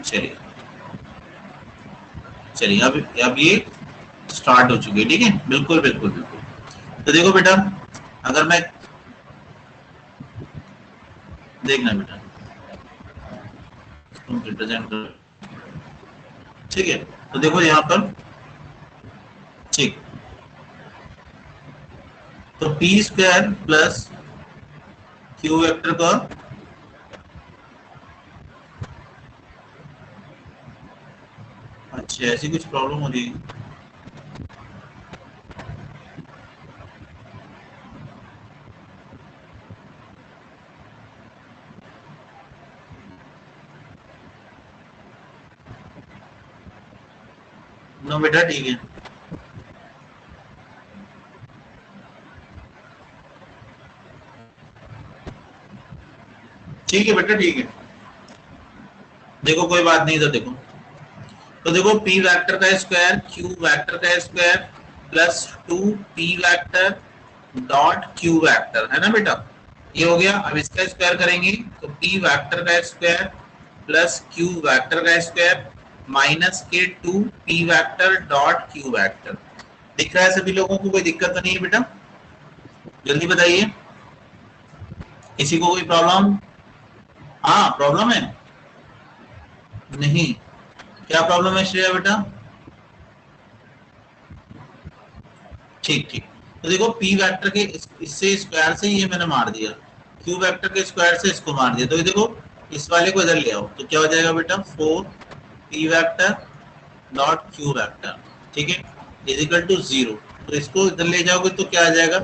चलिए चलिए अब ये स्टार्ट हो चुकी है, ठीक है, बिल्कुल बिल्कुल बिल्कुल। तो देखो बेटा, अगर मैं देखना बेटा तुम रिप्रेजेंट कर, ठीक है, तो देखो यहाँ पर, ठीक, तो P square plus Q vector का, अच्छा ऐसी कुछ प्रॉब्लम हो रही है, नो बेटा ठीक है, ठीक है बेटा ठीक है, देखो कोई बात नहीं, तो देखो p वेक्टर का स्क्वायर q वेक्टर का square plus 2p vector dot q vector, है ना बेटा, ये हो गया। अब इसका स्क्वायर करेंगे तो p वेक्टर का स्क्वायर प्लस q वेक्टर का स्क्वायर माइनस के 2p vector dot q vector. दिख रहा है सभी लोगों को, कोई दिक्कत तो नहीं है बेटा? जल्दी बताइए, किसी को कोई प्रॉब्लम? हाँ प्रॉब्लम है, नहीं, क्या प्रॉब्लम है श्रेया बेटा? ठीक ठीक, तो देखो p वेक्टर के इससे स्क्वायर से ये मैंने मार दिया, q वेक्टर के स्क्वायर से इसको मार दिया, तो ये देखो इस वाले को इधर ले आओ तो क्या हो जाएगा बेटा 4p vector dot q vector, ठीक है, इज इक्वल टू 0। तो इसको इधर ले जाओगे तो क्या आ जाएगा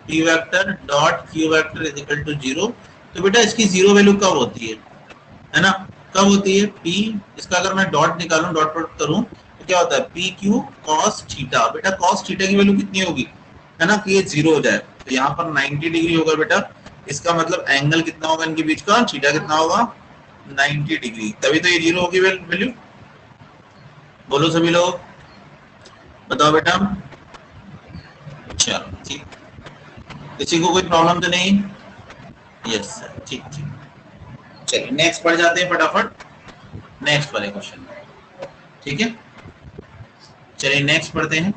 p vector dot q vector is equal to 0। तो बेटा इसकी जीरो वैल्यू कब होती है ना, कब होती है p, इसका अगर मैं डॉट निकालूं, डॉट प्रोडक्ट करूं तो क्या होता है पी क्यू कॉस थीटा। बेटा कॉस थीटा की वैल्यू कितनी होगी, है ना, कि ये 0 हो जाए, तो यहाँ पर 90 डिग्री होगा बेटा, इसका मतलब एंगल कितना होगा इनके बीच का, थीटा कितना होगा 90 डिग्री, तभी तो ये 0 होगी वैल्यू। बोलो सभी लोग, बताओ बेटा। चलो ठीक, किसी को कोई प्रॉब्लम तो नहीं? यस सर, ठीक ठीक, चलिए नेक्स्ट पढ़ जाते हैं फटाफट, नेक्स्ट वाले क्वेश्चन, ठीक है, चलिए नेक्स्ट पढ़ते हैं।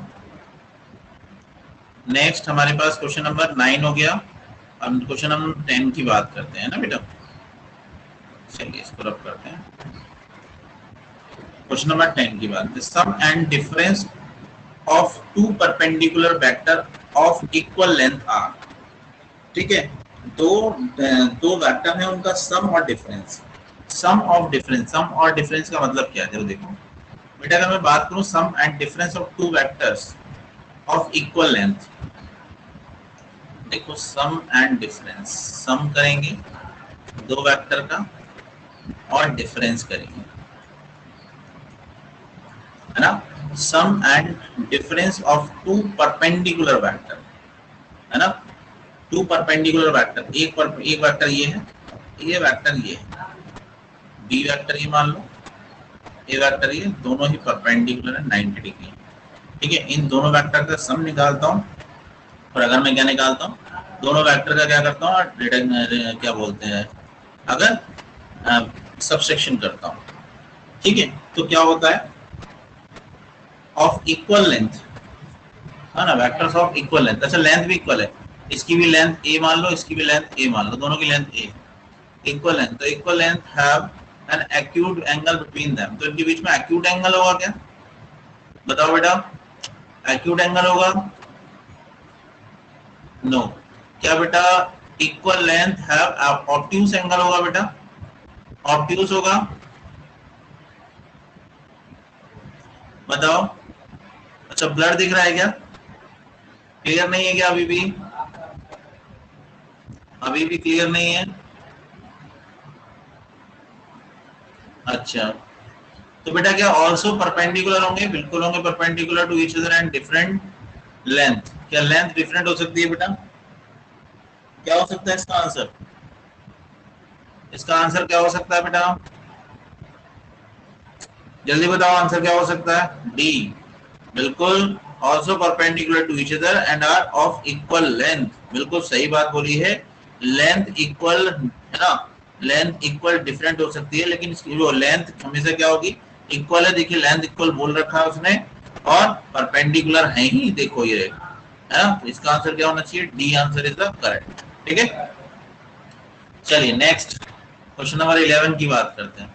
नेक्स्ट हमारे पास क्वेश्चन नंबर 9 हो गया, अब क्वेश्चन नंबर 10 की बात करते हैं ना बेटा, चलिए इसको रब करते हैं। क्वेश्चन नंबर 10 की बात, sum and difference of two perpendicular vector of equal length R, ठीक है, दो वेक्टर है, उनका सम और difference, sum of difference, sum और डिफरेंस का मतलब क्या है, देखो बेटा अगर मैं बात करूं sum and difference of two vectors of equal length, देखो सम एंड डिफरेंस, सम करेंगे दो वेक्टर का और डिफरेंस करेंगे, है ना, sum and difference of two perpendicular vector, है ना, टू परपेंडिकुलर वेक्टर, एक वेक्टर ये है, ये वेक्टर ये है, बी वेक्टर ये मान लो, ए वेक्टर ये, दोनों ही परपेंडिकुलर है 90 डिग्री, ठीक है, इन दोनों वेक्टर का सम निकालता हूँ, और अगर मैं क्या निकालता हूँ, दोनों वेक्टर का क्या करता हूँ, क्या बोलते हैं, अगर सबसेक्शन करता हूँ, ठीक है, तो क्या होता है ऑफ इक्वल लेंथ, है ना, वेक्टर्स ऑफ इक्वल लेंथ, अच्छा लेंथ भी इक्वल है, इसकी भी लेंथ ए मान लो, इसकी भी लेंथ ए मान लो, दोनों की लेंथ ए, इक्वल लेंथ, तो equal length have an acute angle between them, तो इनके बीच में एक्यूट एंगल होगा क्या, बताओ बेटा, एक्यूट एंगल होगा, नो, क्या बेटा equal length have obtuse angle होगा बेटा, ऑब्ट्यूज होगा, बताओ, अच्छा ब्लर दिख रहा है क्या, क्लियर नहीं है क्या, अभी भी क्लियर नहीं है, अच्छा, तो बेटा क्या ऑल्सो परपेंडिकुलर होंगे, बिल्कुल होंगे perpendicular to each other and different length, क्या लेंथ डिफरेंट हो सकती है बेटा, क्या हो सकता है इसका आंसर, इसका आंसर क्या हो सकता है बेटा, जल्दी बताओ आंसर क्या हो सकता है, डी, बिल्कुल, also perpendicular to each other and are of equal length, बिल्कुल सही बात बोली है, लेंथ इक्वल है ना, लेंथ इक्वल डिफरेंट हो सकती है, लेकिन इसकी वो लेंथ हमेशा क्या होगी, इक्वल है। देखिए लेंथ इक्वल बोल रखा है उसने, और परपेंडिकुलर है ही, देखो ये है ना। तो इसका आंसर क्या होना चाहिए, D answer is the correct. ठीक है, चलिए नेक्स्ट क्वेश्चन नंबर 11 की बात करते हैं।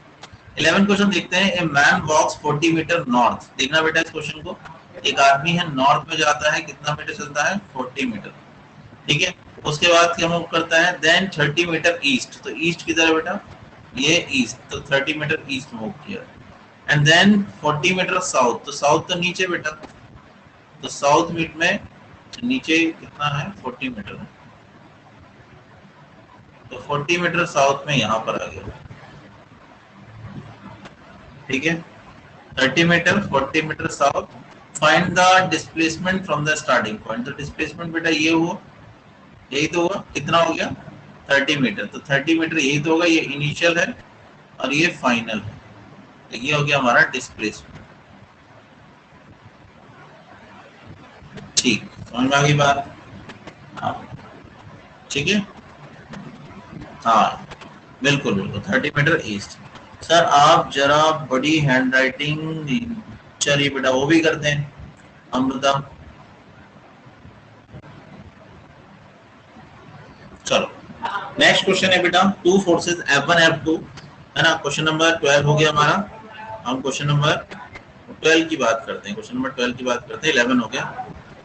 11 क्वेश्चन देखते हैं। A man walks 40 metre north. देखना बेटा इस क्वेश्चन को, एक आदमी है नॉर्थ में जाता है, कितना मीटर चलता है, 40 मीटर। ठीक है, उसके बाद क्या मूव करता है, देन 30 मीटर ईस्ट। तो ईस्ट किधर है बेटा, ये ईस्ट, तो 30 मीटर ईस्ट मूव किया। एंड देन 40 मीटर साउथ, तो साउथ तो नीचे बेटा, तो साउथ मीट में नीचे कितना है, 40 मीटर है, तो 40 मीटर साउथ में यहां पर आ गया। ठीक है, 30 metre 40 metre south. Find the displacement from the starting point. तो डिस्प्लेसमेंट बेटा ये हुआ, यही तो हुआ, कितना हो गया 30 मीटर। तो 30 मीटर यही तो होगा, ये इनिशियल है और ये फाइनल है, तो ये हो गया हमारा डिस्प्लेसमेंट। ठीक, समझ में आ गई बात। हाँ ठीक है, हाँ बिल्कुल बिल्कुल 30 मीटर ईस्ट। सर आप जरा बड़ी हैंड राइटिंग, चलिए बेटा वो भी करते हैं अमृता। चलो नेक्स्ट क्वेश्चन है बेटा, टू फोर्सेस F1 F2 है ना। क्वेश्चन नंबर 12 हो गया हमारा। हम क्वेश्चन नंबर 12 की बात करते हैं, क्वेश्चन नंबर 12 की बात करते हैं, 11 हो गया,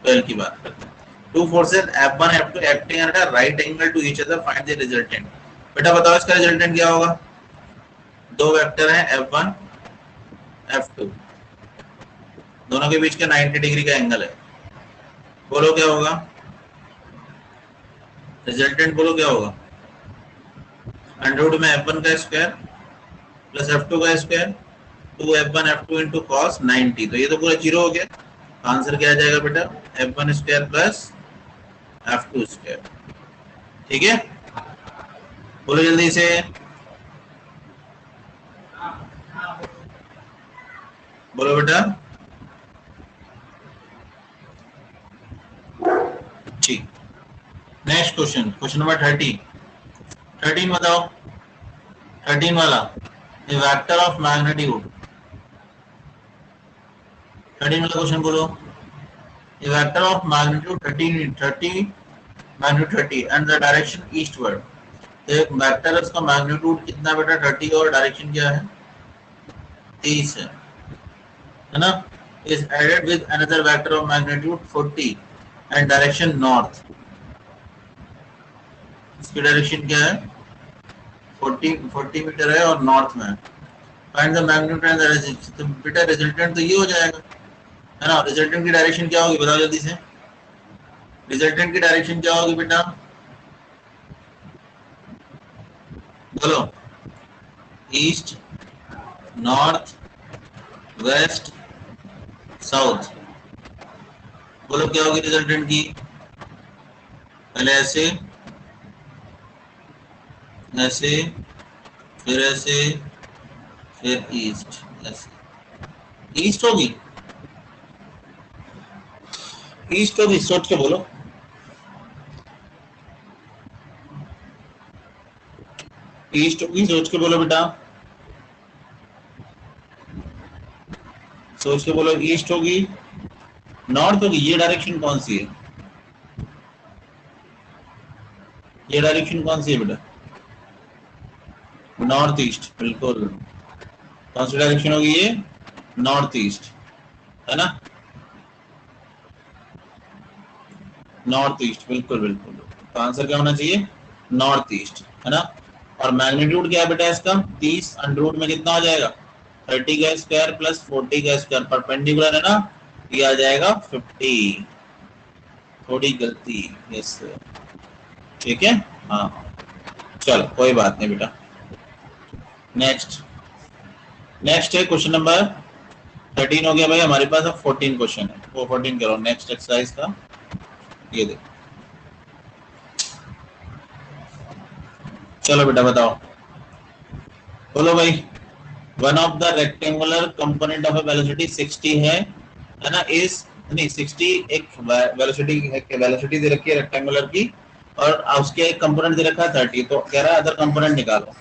12 की बात करते हैं। Two forces F1 F2 acting at a right angle to each other, find the resultant. बेटा बताओ इसका रिजल्टेंट क्या होगा। दो वेक्टर हैं F1 F2, दोनों के बीच का 90 डिग्री का एंगल है, बोलो क्या होगा रिजल्टेंट, बोलो क्या होगा। अंडरवुड में F1 का स्क्वायर प्लस F2 का square, 2F1 F2 into cos 90, तो ये तो पूरा जीरो हो गया। आंसर क्या आ जाएगा बेटा, F1 square plus F2 square. ठीक है, बोलो जल्दी से, बोलो बेटा। ठीक, नेक्स्ट क्वेश्चन, क्वेश्चन नंबर 13 बताओ, 13 वाला, ए वेक्टर ऑफ मैग्नीट्यूड। 13 वाला क्वेश्चन बोलो, A vector of magnitude 30 magnitude 30 and the direction eastward. तो एक वेक्टर है, उसका मैग्नीट्यूड कितना बेटा 30 और डायरेक्शन क्या है 30 है ना। Is added with another vector of magnitude 40 and direction north. इसकी डायरेक्शन क्या है 40 मीटर है और नॉर्थ में है। Find the magnitude and the resistance. तो बेटा रिजल्टेंट तो ये हो जाएगा है ना। रिजल्टेंट की डायरेक्शन क्या होगी बताओ जल्दी से, रिजल्टेंट की डायरेक्शन क्या होगी बेटा, बोलो। ईस्ट, नॉर्थ, वेस्ट, साउथ, बोलो क्या होगी रिजल्टेंट की। पहले ऐसे, ऐसे, फिर ऐसे, फिर ईस्ट, ऐसे ईस्ट होगी, ईस्ट होगी, सोच के बोलो। ईस्ट होगी, सोच के बोलो बेटा, सोच के बोलो। ईस्ट होगी, नॉर्थ होगी, ये डायरेक्शन कौन सी है, ये डायरेक्शन कौन सी है बेटा, नॉर्थ ईस्ट, बिल्कुल। कौन सी डायरेक्शन होगी ये, नॉर्थ ईस्ट है ना, नॉर्थ ईस्ट, बिल्कुल बिल्कुल। तो आंसर क्या होना चाहिए, नॉर्थ ईस्ट है ना। और मैग्नीट्यूड क्या है बेटा इसका 30, अंडरवुड में कितना हो जाएगा 30 का स्क्वायर प्लस 40 का स्क्वायर, परपेंडिकुलर है ना, ये आ जाएगा 50। थोड़ी गलती, यस ठीक है, हाँ चलो कोई बात नहीं बेटा। नेक्स्ट है क्वेश्चन नंबर 13 हो गया भाई हमारे पास। अब 14 क्वेश्चन है, वो 14 करो नेक्स्ट एक्सरसाइज का। ये देखो, चलो बेटा बताओ, बोलो भाई। One of the rectangular component of velocity 60 है ना, इज नहीं 60 एक वेलोसिटी दे रखी है रेक्टेंगुलर की, और उसके एक कंपोनेंट दे रखा है 30, तो कह रहा है अदर कंपोनेंट निकालो।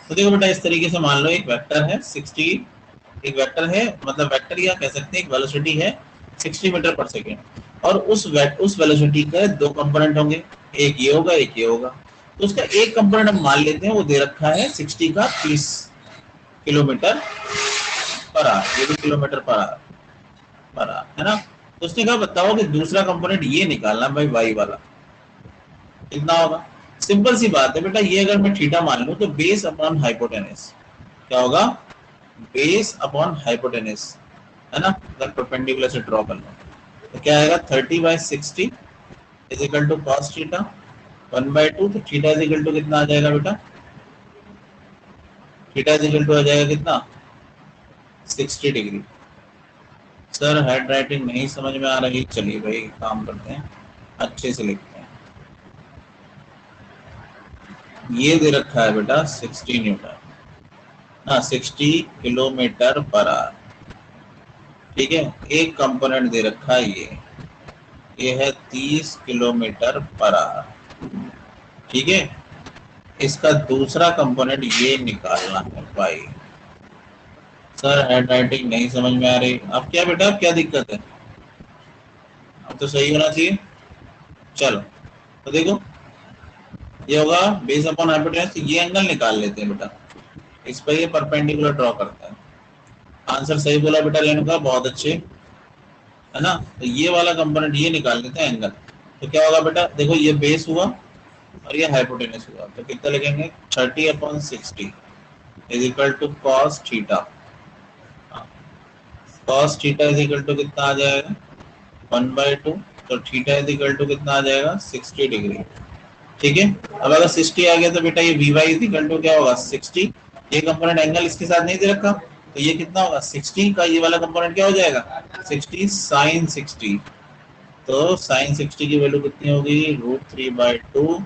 तो देखो बेटा इस तरीके से मान लो एक वेक्टर है 60, एक वेक्टर है मतलब वेक्टर या कह सकते हैं एक वेलोसिटी है 60 मीटर पर सेकेंड और उस वेलोसिटी के दो कंपोनेंट होंगे, एक ये होगा एक ये होगा। तो उसका एक कंपोनेंट हम मान लेते हैं वो दे रखा है 60 का 30 किलोमीटर पर आवर, ये भी किलोमीटर पर आवर है ना। तो उसने कहा बताओ कि दूसरा कंपोनेंट ये निकालना भाई वाई वाला कितना होगा। सिंपल सी बात है बेटा, ये अगर मैं थीटा मान लूं तो बेस अपॉन हाइपोटेनस क्या होगा, बेस अपॉन हाइपोटेनस है ना, अगर परपेंडिकुलर से ड्रॉ कर लो तो क्या आएगा 30/60 is equal to cos theta 1/2। तो थीटा इज इक्वल टू कितना आ जाएगा बेटा, थीटा इज इक्वल टू आ जाएगा कितना 60 डिग्री। सर हेड राइटिंग नहीं समझ में आ रही, चलिए भाई काम करते हैं अच्छे से लिखते हैं। ये दे रखा है बेटा 60 न्यूटन ना 60 किलोमीटर पर आवर, ठीक है। एक कंपोनेंट दे रखा है ये है 30 किलोमीटर पर आवर, ठीक है। इसका दूसरा कंपोनेंट ये निकालना है भाई। सर हेड राइटिंग नहीं समझ में आ रही, अब क्या बेटा अब क्या दिक्कत है, अब तो सही होना चाहिए। चलो तो देखो ये होगा बेस अपॉन हाइपोटेनस, ये एंगल निकाल लेते हैं बेटा, इस पर ये परपेंडिकुलर ड्रॉ करता है। आंसर सही बोला बेटा रेणुका, बहुत अच्छे है ना। तो ये वाला कंपोनेंट ये निकाल लेते हैं एंगल, तो क्या होगा बेटा देखो ये बेस हुआ और ये हाइपोटेनस हुआ, तो कितना लिखेंगे 30/60 is equal to cos theta. Cos theta is equal to कितना आ जाएगा 1/2, तो थीटा इज इक्वल टू कितना आ जाएगा 60 डिग्री, ठीक है। अब अगर 60 आ गया तो बेटा ये V Y is equal to क्या होगा 60, ये कंपोनेंट एंगल इसके साथ नहीं दे रखा तो ये कितना होगा 60 का ये वाला कंपोनेंट क्या हो जाएगा 60 साइन 60, तो साइन 60 की वैल्यू कितनी होगी √3/2,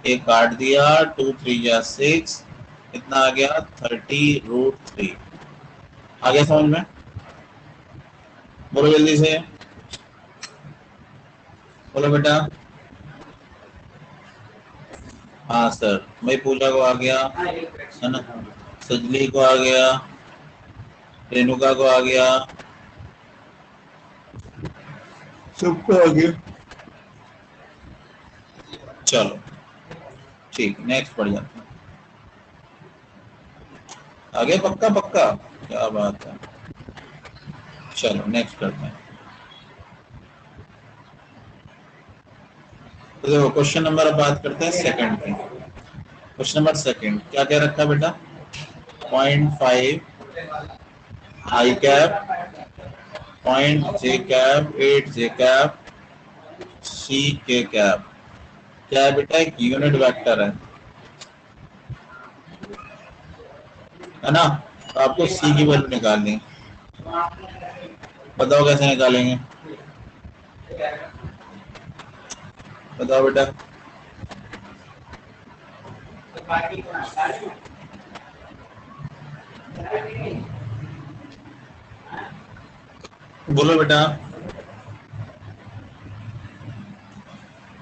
ये काट दिया 2 3 या 6, कितना आ गया 30√3। आ गया समझ में, बोलो जल्दी से बोलो बेटा। हाँ सर भाई पूजा को आ गया है ना, सजली को आ गया, रेणुका को आ गया, सबको आ गया। चलो ठीक नेक्स्ट पढ़ जाते हैं, आगे पक्का पक्का क्या बात है। चलो नेक्स्ट करते हैं। तो देखो क्वेश्चन नंबर अब बात करते हैं सेकंड की। क्वेश्चन नंबर सेकंड क्या कह रखा है बेटा 0.5 I cap 0.j cap 8j cap C के कैप, क्या है बेटा एक यूनिट वेक्टर है ना। तो आपको सी की वैल्यू निकालनी है, बताओ कैसे निकालेंगे, बताओ बेटा। बोलो बेटा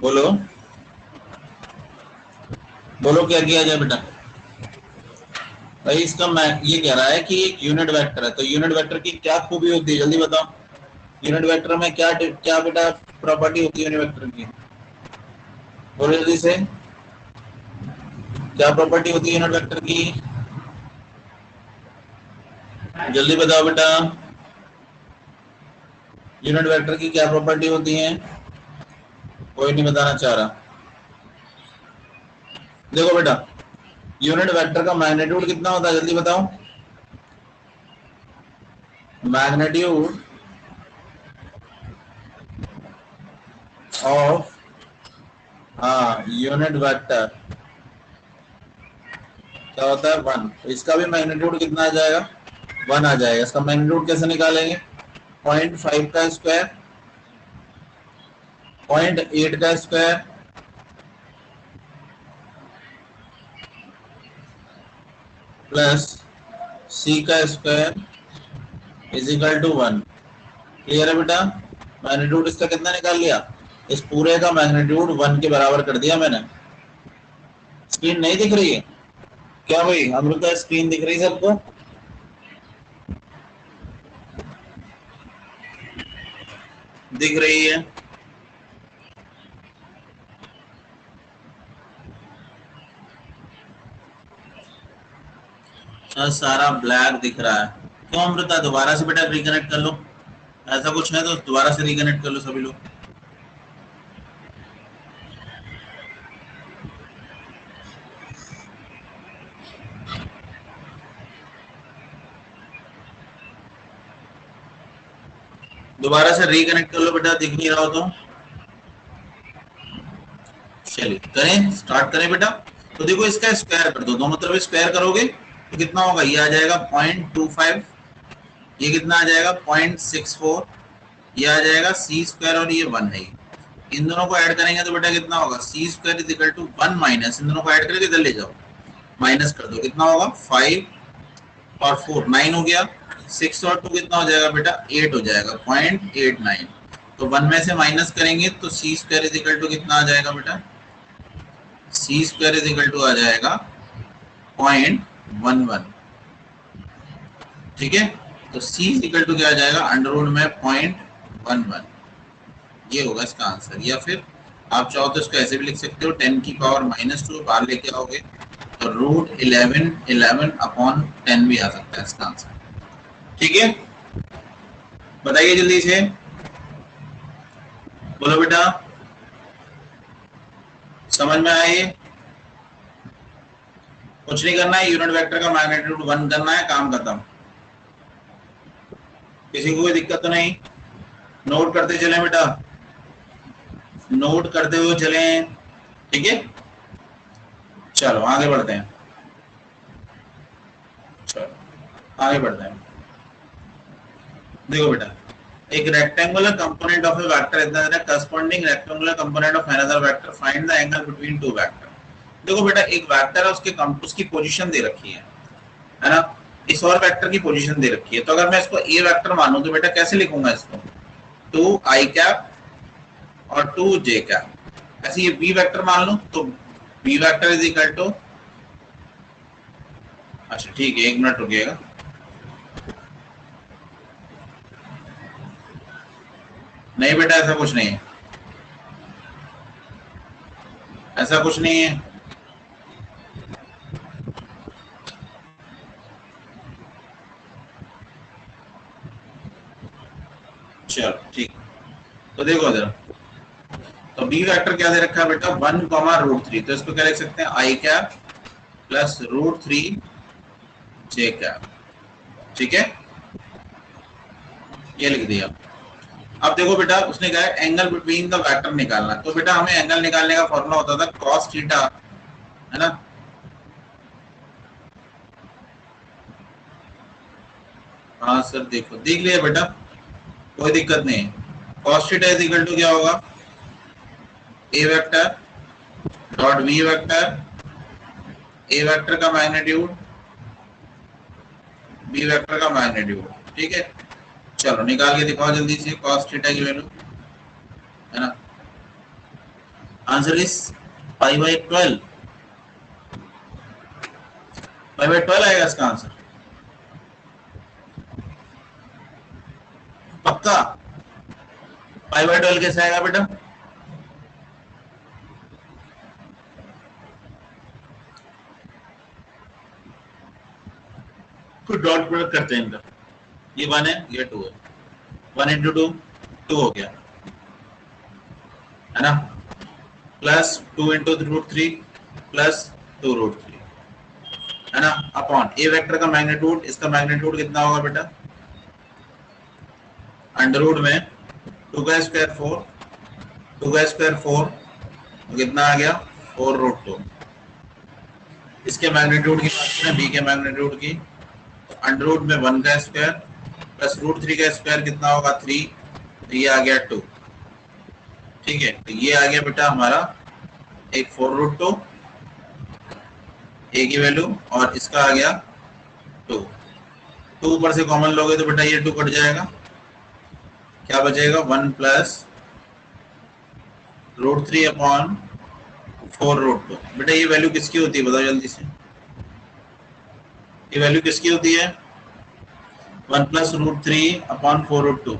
बोलो बोलो क्या किया जाए बेटा। भाई इसका मैं ये कह रहा है कि एक यूनिट वेक्टर है, तो यूनिट वेक्टर की क्या खूबी होती है जल्दी बताओ। यूनिट वेक्टर में क्या क्या बेटा प्रॉपर्टी होती है यूनिट वेक्टर की, बोलो जल्दी से क्या प्रॉपर्टी होती है यूनिट वेक्टर की, जल्दी बताओ बेटा। यूनिट वेक्टर की क्या प्रॉपर्टी होती है, कोई नहीं बताना चाह रहा। देखो बेटा यूनिट वेक्टर का मैग्नीट्यूड कितना होता है जल्दी बताओ, मैग्नीट्यूड ऑफ यूनिट वेक्टर क्या होता है 1, तो इसका भी मैग्नीट्यूड कितना आ जाएगा 1 आ जाएगा। इसका मैग्नीट्यूड कैसे निकालेंगे 0.5 का स्क्वायर 0.8 का स्क्वायर प्लस सी का square is equal to 1। Clear है बेटा, मैग्नीट्यूड इसका कितना निकाल लिया, इस पूरे का मैग्नीट्यूड 1 के बराबर कर दिया मैंने। स्क्रीन नहीं दिख रही है क्या भाई अमृता स्क्रीन दिख रही सबको? दिख रही है? सारा ब्लैक दिख रहा है। क्यों अमृता, दोबारा से बेटा रिकनेक्ट कर लो। ऐसा कुछ है तो दोबारा से रिकनेक्ट कर लो सभी लोग। दोबारा से रिकनेक्ट कर लो बेटा, दिख नहीं रहा हो तो। चलिए करें, स्टार्ट करें बेटा। तो देखो इसका स्क्वायर कर दो, दोनों तरफ स्क्वायर करोगे तो कितना होगा, ये आ जाएगा 0.25, ये कितना आ जाएगा 0.64, ये आ जाएगा सी स्क्वायर और ये 1 है। इन दोनों को ऐड करेंगे तो बेटा कितना होगा, C square is equal to 1 minus, इन दोनों को ऐड करके इधर ले जाओ, माइनस कर दो, कितना होगा 5 और 4 9 हो गया, 6 और 2 कितना हो जाएगा बेटा 8 हो जाएगा, 0.89। तो 1 में से माइनस करेंगे तो सी स्क्वायर इज इक्वल टू कितना आ जाएगा बेटा, सी स्क्वायर इज इक्वल टू आ जाएगा 0.11। ठीक है, तो सी इज इक्वल टू क्या आ जाएगा, अंडर रूट में 0.11, ये होगा इसका आंसर। या फिर आप चाहो तो इसको ऐसे भी लिख सकते हो, 10 की पावर -2 बाहर लेके आओगे तो √11 अपॉन 10 भी आ सकता है इसका आंसर। ठीक है, बताइए जल्दी से, बोलो बेटा, समझ में आए? कुछ नहीं करना है, यूनिट वेक्टर का मैग्नीट्यूड 1 करना है, काम खत्म। किसी को कोई दिक्कत तो नहीं? नोट करते चले बेटा, नोट करते हुए चलें। ठीक है, चलो आगे बढ़ते हैं, चलो आगे बढ़ते हैं। देखो बेटा, एक rectangular component of A vector is the corresponding rectangular component of another vector, find the angle between two vector. देखो बेटा, एक वेक्टर है, उसकी पोजीशन दे रखी है ना, इस और वेक्टर की पोजीशन दे रखी है। तो अगर मैं इसको ए वेक्टर मानूं तो बेटा कैसे लिखूंगा इसको, 2i कैप और 2j कैप। ऐसे ये बी वेक्टर मान लो तो B vector is equal to, अच्छा ठीक है, 1 मिनट रुकिएगा। नहीं बेटा, ऐसा कुछ नहीं है, ऐसा कुछ नहीं है। चलो ठीक, तो देखो जरा, तो बी वेक्टर क्या दे रखा है बेटा, 1,√3, तो इसको क्या लिख सकते हैं, आई कैप प्लस √3j कैप। ठीक है, ये लिख दिया। अब देखो बेटा, उसने कहा एंगल बिटवीन द वेक्टर निकालना, तो बेटा हमें एंगल निकालने का फॉर्मूला होता था cos थीटा, है ना। हाँ सर, देखो देख लिया बेटा, कोई दिक्कत नहीं है। cos theta is equal to क्या होगा, A vector dot B vector, A vector का मैग्नीट्यूड बी वेक्टर का मैग्नीट्यूड। ठीक है, चलो निकाल के दिखाओ जल्दी से cos थीटा की वैल्यू, है ना। आंसर इज 5/12, 5/12 आएगा इसका आंसर, पक्का। 5/12 कैसे आएगा बेटा, तो डॉट प्रोडक्ट करते हैं इनका, ये 1 है ये 2 है, 1 × 2 2 हो गया, है ना, प्लस 2 × √3 प्लस 2√3, है ना, अपॉन ए वेक्टर का मैग्नीट्यूड, इसका मैग्नीट्यूड कितना होगा बेटा, अंडर रूट में 2 का स्क्वायर 4, 2 का स्क्वायर 4, तो कितना आ गया 4√2। इसके मैग्नीट्यूड की बात करें, बी के मैग्नीट्यूड की, अंडर रूट में 1 का स्क्वायर प्लस √3 का स्क्वायर कितना होगा 3, तो ये आ गया 2। ठीक है, तो ये आ गया बेटा हमारा एक 4√2 ए की वैल्यू, और इसका आ गया 2। 2 ऊपर से कॉमन लोगे तो बेटा ये 2 कट जाएगा, क्या बचेगा 1 प्लस √3 अपॉन 4√2। बेटा ये वैल्यू किसकी होती है बताओ जल्दी से, ये वैल्यू किसकी होती है? 1 प्लस रूट 3 अपॉन 4 रूट 2।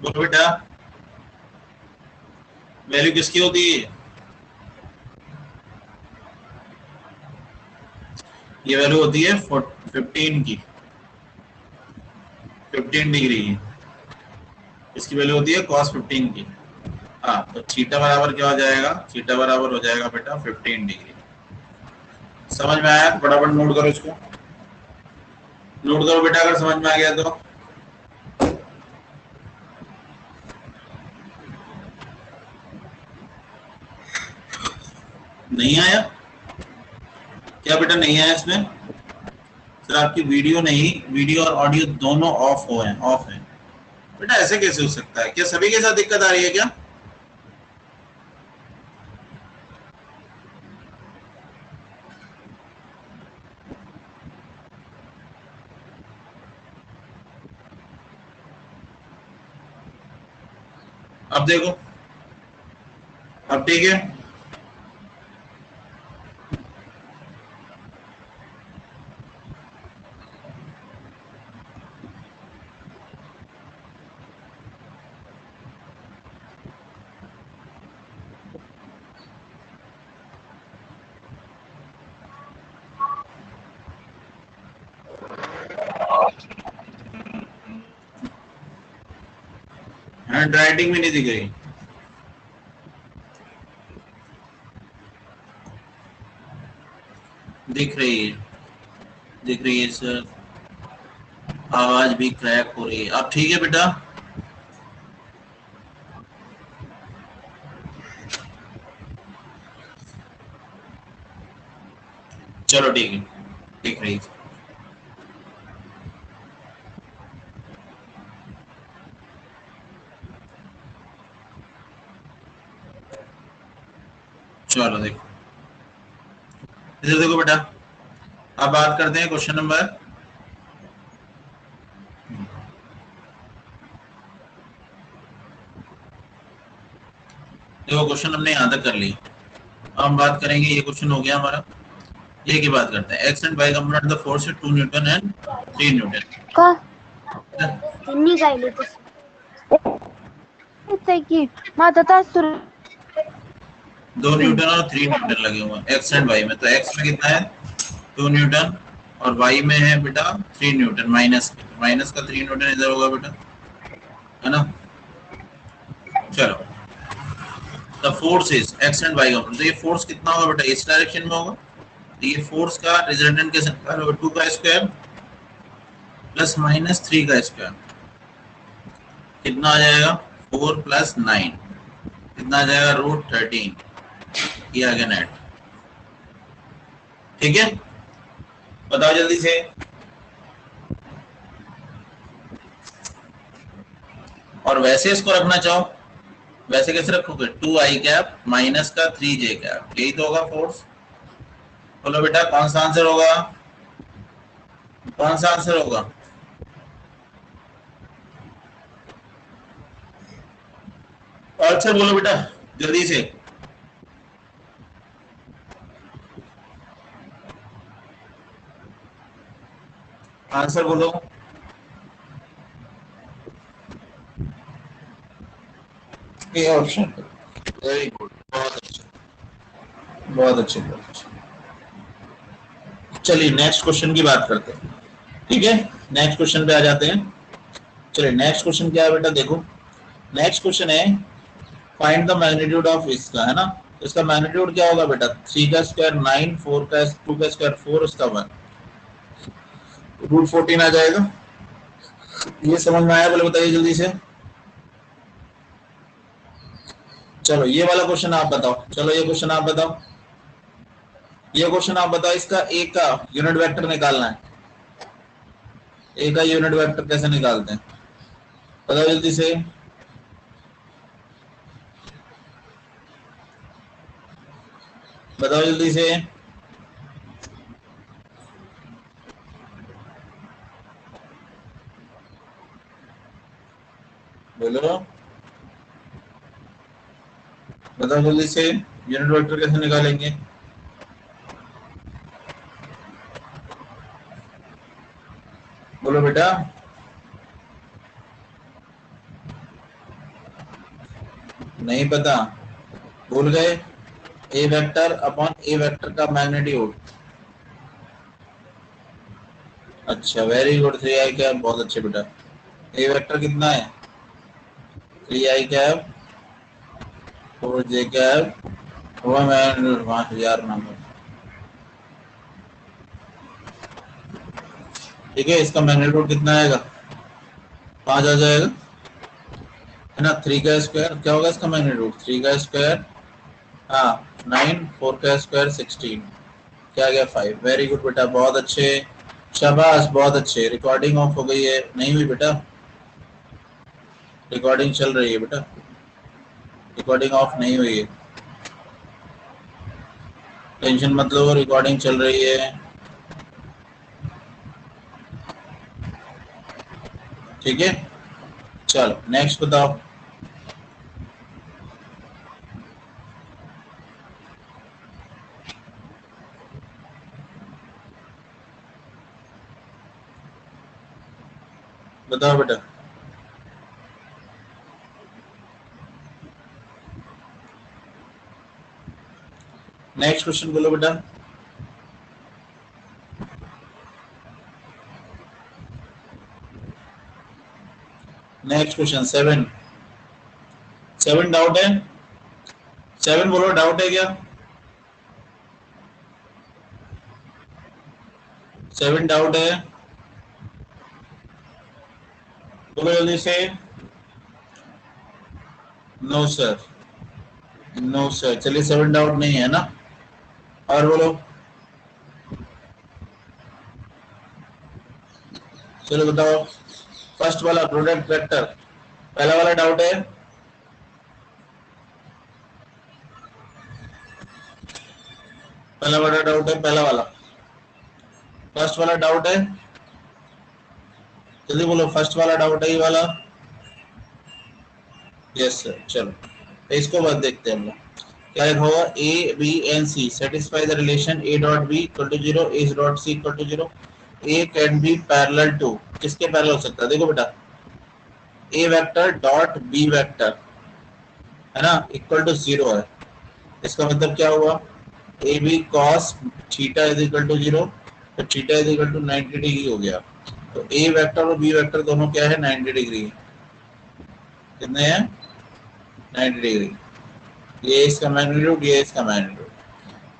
बोलो बेटा, वैल्यू किसकी होती है? ये वैल्यू होती है 15 की, 15 डिग्री की। इसकी वैल्यू होती है cos 15 की। हाँ, तो थीटा बराबर क्या हो जाएगा? थीटा बराबर हो जाएगा बेटा 15 डिग्री। समझ में आया? फटाफट नोट करो इसको, नोट करो बेटा अगर समझ में आ गया तो। नहीं आया क्या बेटा? नहीं आया इसमें? सर आपकी वीडियो नहीं, वीडियो और ऑडियो दोनों ऑफ हो हैं, ऑफ है बेटा। ऐसे कैसे हो सकता है? क्या सभी के साथ दिक्कत आ रही है क्या? अब देखो, अब ठीक है। हैंड राइटिंग भी नहीं दिख रही। दिख रही है, दिख रही है सर। आवाज भी क्रैक हो रही है। अब ठीक है बेटा? चलो ठीक है, दिख रही है। चलो देखो, इधर देखो बेटा। अब बात करते हैं क्वेश्चन नंबर, देखो क्वेश्चन हमने यहाँ तक कर लिया। अब हम बात करेंगे, ये क्वेश्चन हो गया हमारा। ये की बात करते हैं, X and Y component the force 2 newton and 3 newton. का तिन्ही गायले तसे की माझा तास सुरू 2 न्यूटन और 3 न्यूटन लगे हुए हैं एक्स एंड वाई में। तो एक्स में कितना है? 2 न्यूटन, और वाई में है बेटा 3 न्यूटन। माइनस का 3 न्यूटन इधर होगा बेटा, है ना? चलो, the force is X and Y component. तो ये फोर्स कितना होगा बेटा? इस डायरेक्शन में होगा। तो ये फोर्स का रिजल्टेंट कैसे निकाल होगा? 2 का स्क्वायर प्लस माइनस 3 का स्क्वायर। कितना आ जाएगा? 4 प्लस 9, कितना आ जाएगा? रूट 13। ये आ गया नेट। ठीक है, बताओ जल्दी से। और वैसे इसको रखना चाहो, वैसे कैसे रखोगे? 2 आई कैप माइनस का 3 जे कैप, यही तो होगा फोर्स। बोलो बेटा कौन सा आंसर होगा? कौन सा आंसर होगा? आंसर बोलो बेटा जल्दी से। आंसर बोलो। ये ऑप्शन। वेरी गुड, बहुत अच्छा, बहुत अच्छे, बहुत अच्छे। चलिए नेक्स्ट क्वेश्चन की बात करते हैं। ठीक है, नेक्स्ट क्वेश्चन पे आ जाते हैं। चलिए नेक्स्ट क्वेश्चन क्या है बेटा? देखो, नेक्स्ट क्वेश्चन है फाइंड द मैग्नीट्यूड ऑफ इसका, है ना? इसका मैग्नीट्यूड क्या होगा बेटा? 3 का स्क्वायर 9, 4 का 2 का स्क्वायर 4, इसका 1, रूट 14 आ जाएगा। ये समझ में आया? बोले बताइए जल्दी से। चलो ये वाला क्वेश्चन आप बताओ। चलो ये क्वेश्चन आप बताओ, ये क्वेश्चन आप बताओ। इसका ए का यूनिट वेक्टर निकालना है। ए का यूनिट वेक्टर कैसे निकालते हैं? बताओ जल्दी से। बताओ जल्दी से। बोलो। बताओ जल्दी से, यूनिट वेक्टर कैसे निकालेंगे? बोलो बेटा। नहीं पता, भूल गए? ए वेक्टर अपॉन ए वेक्टर का मैग्नीट्यूड। अच्छा, वेरी गुड, 3i कैप, बहुत अच्छे बेटा। ए वेक्टर कितना है? 3i कैप 4j कैप हुआ मैग्नीट्यूड 5000 नंबर। ठीक है, इसका मैग्नीट्यूड कितना आएगा? 5 आ जाएगा, है ना। 3 का स्क्वायर क्या होगा इसका मैग्नीट्यूड? 3 का स्क्वायर, हाँ 9, 4 का स्क्वायर 16, क्या गया 5। वेरी गुड बेटा, बहुत अच्छे, शाबाश, बहुत अच्छे। रिकॉर्डिंग ऑफ हो गई है? नहीं हुई बेटा, रिकॉर्डिंग चल रही है बेटा, रिकॉर्डिंग ऑफ नहीं हुई है, टेंशन मत लो, रिकॉर्डिंग चल रही है। ठीक है, चलो नेक्स्ट बताओ। बताओ बेटा। नेक्स्ट क्वेश्चन बोलो बेटा। नेक्स्ट क्वेश्चन 7 डाउट है? 7 बोलो, डाउट है क्या? 7 डाउट है, बोलो जल्दी से। नो सर, नो सर, चलिए 7 डाउट नहीं है ना। और बोलो, चलो बताओ। फर्स्ट वाला प्रोडक्ट वेक्टर, पहला वाला डाउट है? पहला वाला डाउट है, पहला वाला, फर्स्ट वाला डाउट है, जल्दी बोलो, फर्स्ट वाला डाउट है ये वाला? यस सर, चलो तो इसको बाद देखते हैं हम लोग। क्या लिखा होगा? A B and C satisfy the relation A dot B equal to 0, A dot C equal to 0। A can be parallel to, किसके पैरेलल हो सकता है? देखो बेटा, A vector dot B vector, है ना, इक्वल टू 0 है। इसका मतलब क्या हुआ? A B cos theta is equal to 0, तो theta is equal to 90 degree हो गया। तो ए वेक्टर और बी वेक्टर दोनों क्या है? 90 डिग्री। कितने हैं? 90 डिग्री। ये इसका मैग्नीट्यूड, ये इसका मैग्नीट्यूड।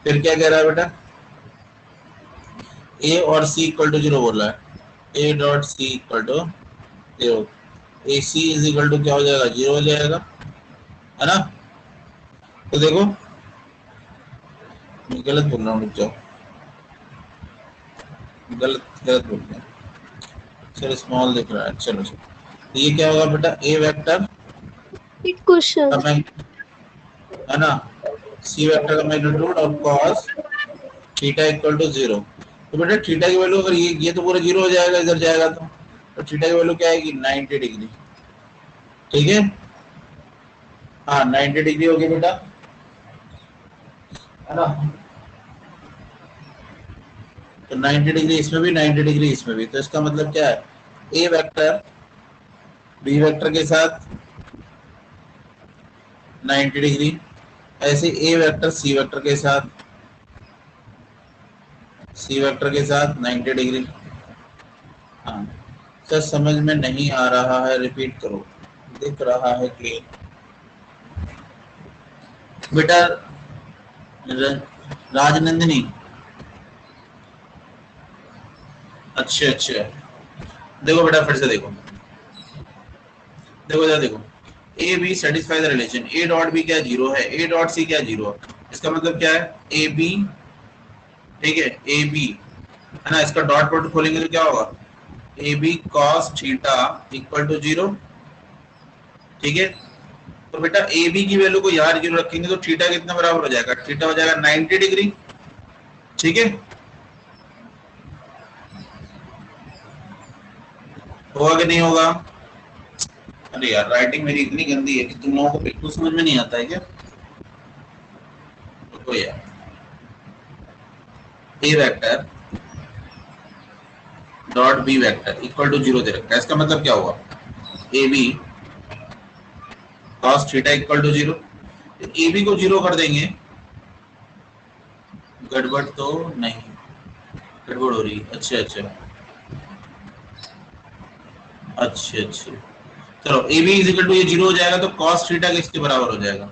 फिर क्या कह रहा है बेटा? ए और सी इक्वल टू 0 बोल रहा है। A dot C equal to 0, A C is equal to क्या हो जाएगा? 0 हो जाएगा, है ना। तो देखो, मैं गलत बोल रहा हूँ, रुक जाओ, गलत गलत बोल रहा हूँ। चलो स्मॉल दिख रहा है, चलो चलो। तो ये क्या होगा बेटा? ए वेक्टर क्वेश्चन, है ना, सी वेक्टर का मैग्नीट्यूड और कॉस थीटा इक्वल टू 0। तो बेटा थीटा की वैल्यू, अगर ये तो पूरा 0 हो जाएगा, इधर जाएगा तो थीटा की वैल्यू क्या आएगी? 90 डिग्री। ठीक है, हाँ 90 डिग्री होगी बेटा, है ना। तो 90 डिग्री इसमें भी, 90 डिग्री इसमें भी। तो इसका मतलब क्या है? ए वेक्टर बी वेक्टर के साथ 90 डिग्री, ऐसे ए वेक्टर सी वेक्टर के साथ, सी वेक्टर के साथ 90 डिग्री। हाँ सर, समझ में नहीं आ रहा है, रिपीट करो, दिख रहा है कि बेटा। राजनंदिनी, अच्छे अच्छे, देखो बेटा फिर से देखो, देखो जरा देखो, A B satisfy the relation, A dot B क्या 0 है, ए डॉट सी क्या 0 है। इसका मतलब क्या है? ए बी, ठीक है, ए बी, है ना, इसका डॉट प्रोडक्ट खोलेंगे तो क्या होगा? A B cos theta equal to 0। ठीक है, तो बेटा ए बी की वैल्यू को यहाँ 0 रखेंगे तो थीटा कितना बराबर हो जाएगा? थीटा हो जाएगा 90 डिग्री। ठीक है, होगा कि नहीं होगा? अरे यार, राइटिंग मेरी इतनी गंदी है कि तुम लोगों को बिल्कुल समझ में नहीं आता है क्या? देखो यार, A vector dot B vector equal to 0 दे रखा है। इसका मतलब क्या हुआ, A B cos theta equal to 0। A B को 0 कर देंगे, गड़बड़ तो नहीं, गड़बड़ हो रही है। अच्छा अच्छा अच्छा अच्छा, चलो A B is equal to, ये 0 हो जाएगा तो कॉस थीटा किसके बराबर हो जाएगा,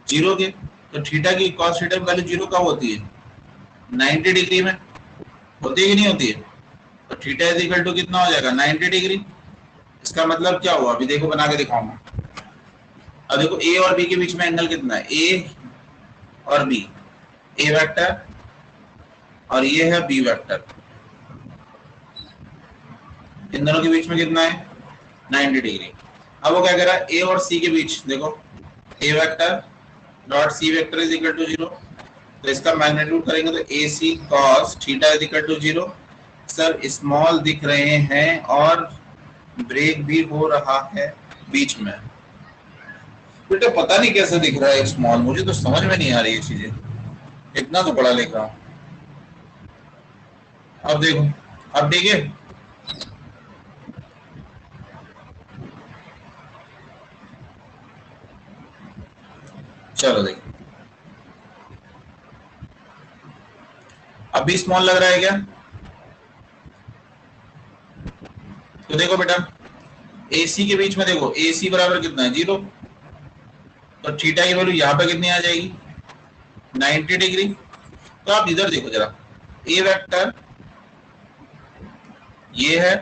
0 के। तो थीटा की, कॉस थीटा की वैल्यू 0 कब होती है, 90 डिग्री में होती है कि नहीं होती है। तो थीटा इज इक्वल टू कितना हो जाएगा, 90 डिग्री। इसका मतलब क्या हुआ, अभी देखो बना के दिखाऊंगा। अब देखो ए और बी के बीच में एंगल कितना है, ए और बी, ए वेक्टर और ये है बी वेक्टर, इन दोनों के बीच में कितना है, 90 डिग्री। अब वो क्या कह रहा है, ए और सी के बीच देखो, A vector dot C vector is equal to 0। तो इसका मैग्नीट्यूड करेंगे तो A C cos theta is equal to 0। Sir small दिख रहे हैं और ब्रेक भी हो रहा है बीच में। बेटा पता नहीं कैसे दिख रहा है स्मॉल, मुझे तो समझ में नहीं आ रही ये चीजें, इतना तो बड़ा लिख रहा हूं। अब देखो, अब देखिए, चलो देखो, अभी स्मॉल लग रहा है क्या। तो देखो बेटा, AC के बीच में देखो, AC बराबर कितना है, 0। तो थीटा की वैल्यू यहाँ पे कितनी आ जाएगी, 90 डिग्री। तो आप इधर देखो जरा, ए वेक्टर ये है,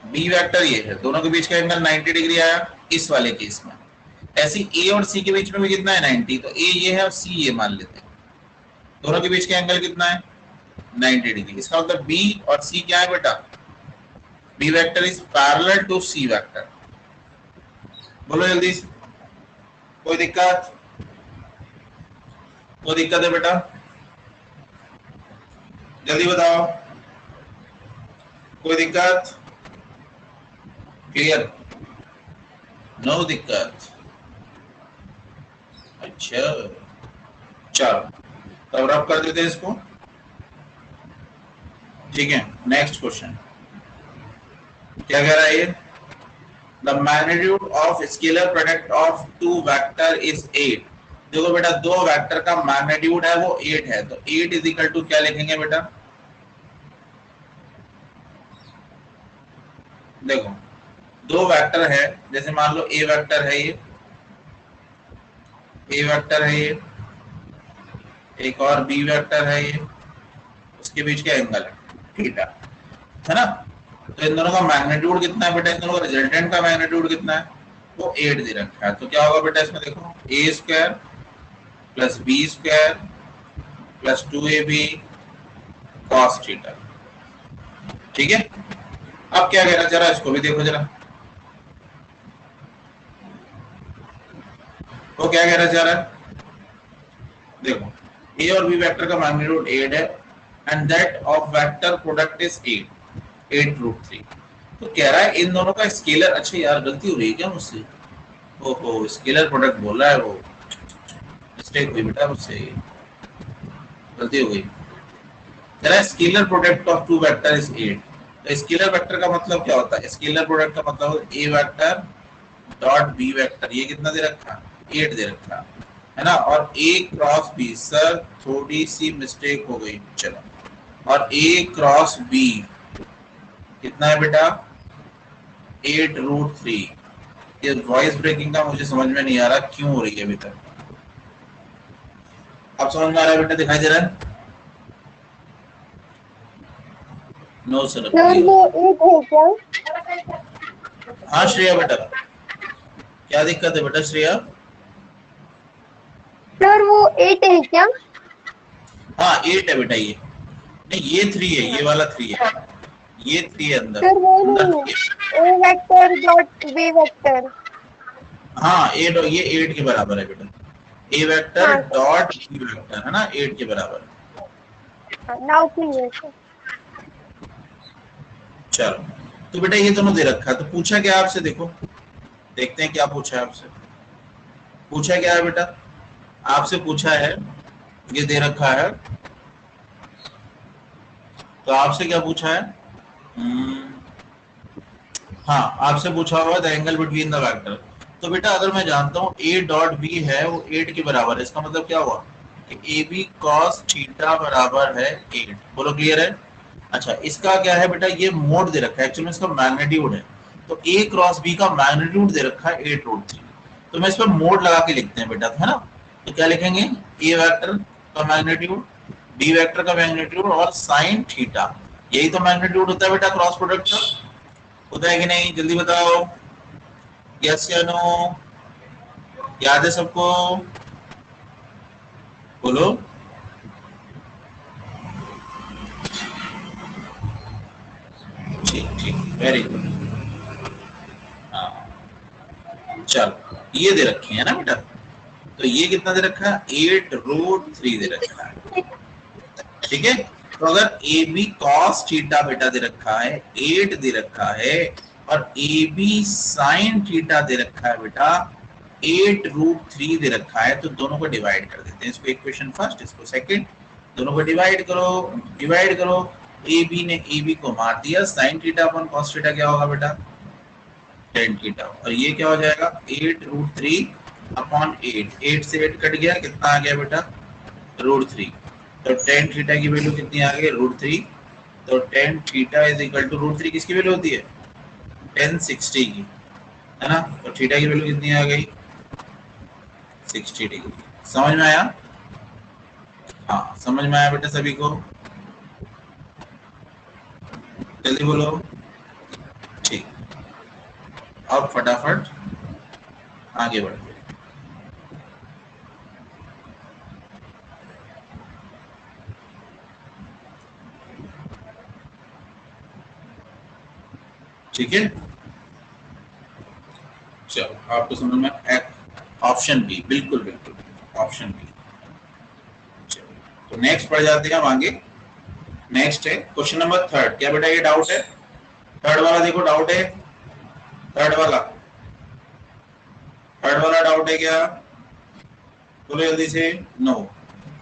बी वेक्टर ये है, दोनों के बीच का एंगल 90 डिग्री आया इस वाले केस में। ऐसे ए और सी के बीच में भी कितना है, 90। तो ए ये है और सी ये मान लेते हैं, दोनों के बीच का एंगल कितना है, 90 डिग्री। इसका मतलब बी और सी क्या है बेटा, B vector is parallel to C vector. बोलो जल्दी से, कोई दिक्कत, कोई दिक्कत है बेटा, जल्दी बताओ, कोई दिक्कत, क्लियर, नो दिक्कत। अच्छा चलो, तो रब कर देते हैं इसको, ठीक है। नेक्स्ट क्वेश्चन क्या कह रहा है ये, the magnitude of scalar product of two vector is 8। देखो बेटा, दो वेक्टर का मैग्नीट्यूड है वो 8 है, तो 8 इज इक्वल टू क्या लिखेंगे बेटा, देखो दो वेक्टर है, जैसे मान लो ए वेक्टर है ये, ए वेक्टर है ये, एक और बी वेक्टर है ये, उसके बीच का एंगल है थीटा, है ना। तो इन दोनों का मैग्नीट्यूड कितना है बेटा, इन दोनों का रिजल्टेंट का मैग्नीट्यूड कितना है, वो 8 दे रखा है। तो क्या होगा बेटा इसमें, देखो A square plus B square plus 2ab cos theta, ठीक है। अब क्या कह रहा है, जरा इसको भी देखो जरा, वो क्या कह रहा है जरा, देखो ए और बी वेक्टर का मैग्नीट्यूड 8 है and that of vector product is 8√3। तो कह रहा है इन दोनों का स्केलर, अच्छा यार गलती हो रही है क्या मुझसे, ओहो स्केलर प्रोडक्ट बोल रहा है, वो मिस्टेक हुई बेटा मुझसे, गलती हो गई। कह रहा है scalar product of two vector is 8। तो स्केलर वेक्टर का मतलब क्या होता है, स्केलर प्रोडक्ट का मतलब ए वेक्टर डॉट बी वेक्टर, ये कितना दे रखा, 8 दे रखा है ना, और ए क्रॉस बी, सर थोड़ी सी मिस्टेक हो गई, चलो, और ए क्रॉस बी कितना है बेटा, 8√3। ये वॉइस ब्रेकिंग का मुझे समझ में नहीं आ रहा क्यों हो रही है अभी तक, अब समझ में आ रहा है बेटा, दिखाई दे रहा है, नो सर वो 8 है क्या, हाँ श्रेया बेटा, क्या दिक्कत है बेटा श्रेया, सर वो 8 है क्या, हाँ 8 है बेटा, ये नहीं ये 3 है, ये वाला 3 है, ये 3 है अंदर, सर वो अंदर नहीं 3 है। A vector dot B vector, हाँ 8, ये 8 के बराबर है बेटा, ए वेक्टर हाँ, डॉट बी वेक्टर है ना, 8 के बराबर है। Now clear sir. चलो, तो बेटा ये दोनों दे रखा है, तो पूछा क्या आपसे, देखो देखते हैं क्या पूछा है आपसे, पूछा क्या है बेटा, आपसे पूछा है ये दे रखा है, तो आपसे क्या पूछा है? हाँ, आपसे पूछा हुआ the angle between the vector. तो बेटा अगर मैं जानता हूँ a डॉट बी है वो 8 के बराबर है, इसका मतलब क्या हुआ कि ए बी कॉस थीटा बराबर है 8। बोलो क्लियर है? अच्छा, इसका क्या है बेटा, ये मोड दे रखा है, एक्चुअली इसका मैग्नीट्यूड है। तो a क्रॉस b का मैग्नीट्यूड दे रखा है 8√3। तो मैं इस पर मोड लगा के लिखते हैं बेटा, है ना? तो क्या लिखेंगे? a वेक्टर का मैग्नीट्यूड, b वेक्टर का मैग्नीट्यूड और साइन थीटा, यही तो मैग्नीट्यूड होता है बेटा क्रॉस प्रोडक्ट का। होता है कि नहीं? जल्दी बताओ, यस या नो? याद है सबको? बोलो। ठीक ठीक, वेरी गुड। हाँ, चलो ये दे रखे है ना बेटा, तो ये कितना दे रखा है? 8√3 दे रखा है। ठीक है, तो अगर ए बी कॉस थीटा बेटा दे रखा है 8 दे रखा है, और ए बी साइन थीटा दे रखा है बेटा 8√3 दे रखा है, तो दोनों को डिवाइड कर देते हैं। इसको इक्वेशन फर्स्ट, इसको सेकंड, दोनों को डिवाइड करो। डिवाइड करो, ए बी ने ए बी को मार दिया, sine theta upon cos theta क्या होगा बेटा? Tan theta. और ये क्या हो जाएगा? 8√3/8। 8 से 8 कट गया, कितना आ गया बेटा? √3। तो टेन थीटा की वैल्यू कितनी आ गई? √3। तो tan theta is equal to √3 किसकी वैल्यू होती है? 1060 की, है ना? तो थीटा की वैल्यू कितनी आ गई? 60 डिग्री। समझ में आया? हाँ, समझ में आया बेटा सभी को? जल्दी बोलो। ठीक, अब फटाफट आगे बढ़ते। ठीक है, चलो आपको समझ में? ऑप्शन बी, बिल्कुल बिल्कुल ऑप्शन बी। चलो, तो नेक्स्ट पढ़ जाते हैं हम आगे। नेक्स्ट है क्वेश्चन नंबर 3। क्या बेटा ये डाउट है? थर्ड वाला देखो, डाउट है थर्ड वाला। थर्ड वाला डाउट है क्या? बोलो जल्दी से। नो।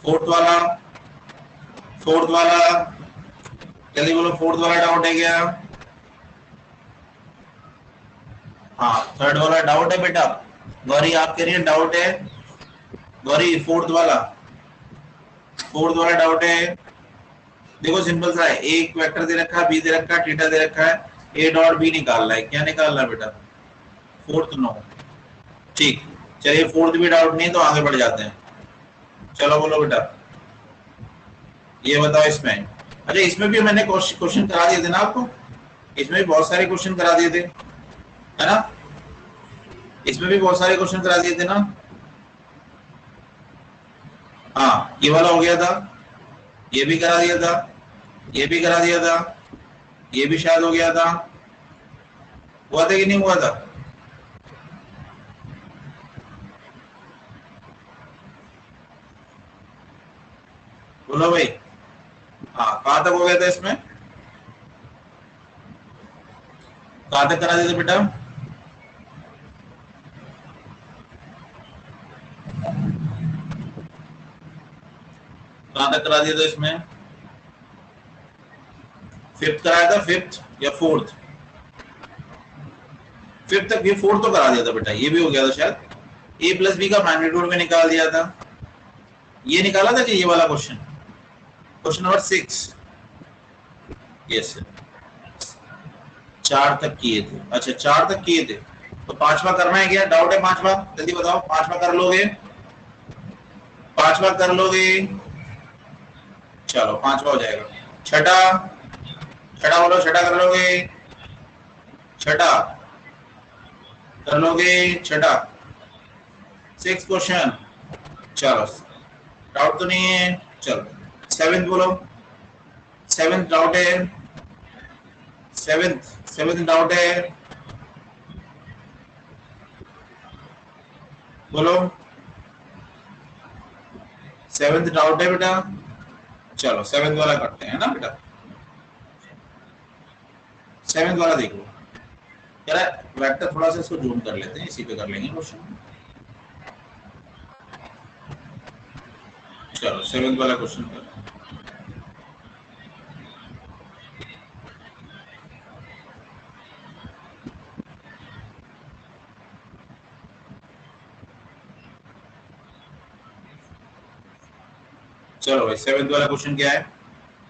फोर्थ वाला, फोर्थ वाला जल्दी बोलो, फोर्थ वाला डाउट है क्या? हाँ, थर्ड वाला डाउट है बेटा। गौरी आप कह रही है डाउट है। गौरी फोर्थ वाला, फोर्थ वाला डाउट है। देखो सिंपल सा है, एक वेक्टर दे रखा है, बी दे रखा है, थीटा दे रखा है, ए डॉट बी निकालना है। क्या निकालना है बेटा? Fourth no. ठीक, चलिए फोर्थ भी डाउट नहीं तो आगे बढ़ जाते हैं। चलो बोलो बेटा, ये बताओ इसमें। अच्छा, इसमें भी मैंने क्वेश्चन करा दिए थे ना आपको, इसमें भी बहुत सारे क्वेश्चन करा दिए थे, है ना? इसमें भी बहुत सारे क्वेश्चन करा दिए थे ना? हाँ, ये वाला हो गया था, ये भी करा दिया था, ये भी करा दिया था, ये भी शायद हो गया था। हुआ था कि नहीं हुआ था? बोलो भाई। हाँ, कहां तक हो गया था इसमें? कहां तक करा दिया था बेटा? कहां तक करा दिया था इसमें? फिफ्थ कराया था, फिफ्थ या फोर्थ? फिफ्थ तक, ये फोर्थ तो करा दिया था बेटा, ये भी हो गया था शायद। ए प्लस बी का मैग्नीट्यूड में निकाल दिया था, ये निकाला था कि ये वाला क्वेश्चन, क्वेश्चन नंबर 6। यस, 4 तक किए थे। अच्छा, 4 तक किए थे, तो पांचवा करना है क्या? डाउट है पांचवा? जल्दी बताओ, पांचवा कर लोगे? पांचवा कर लोगे? चलो पांचवा हो जाएगा। छठा, छठा बोलो, छठा कर लोगे? छठा कर लोगे? छठा, 6 क्वेश्चन। चलो, डाउट तो नहीं है? चलो 7th बोलो। 7th डाउट है? 7th डाउट है? बोलो, 7th डाउट है बेटा? चलो 7th वाला करते हैं ना बेटा। 7th वाला देखो, यार वेक्टर थोड़ा सा इसको जूम कर लेते हैं, इसी पे कर लेंगे क्वेश्चन। चलो 7th वाला क्वेश्चन कर। चलो भाई 7th वाला क्वेश्चन क्या है?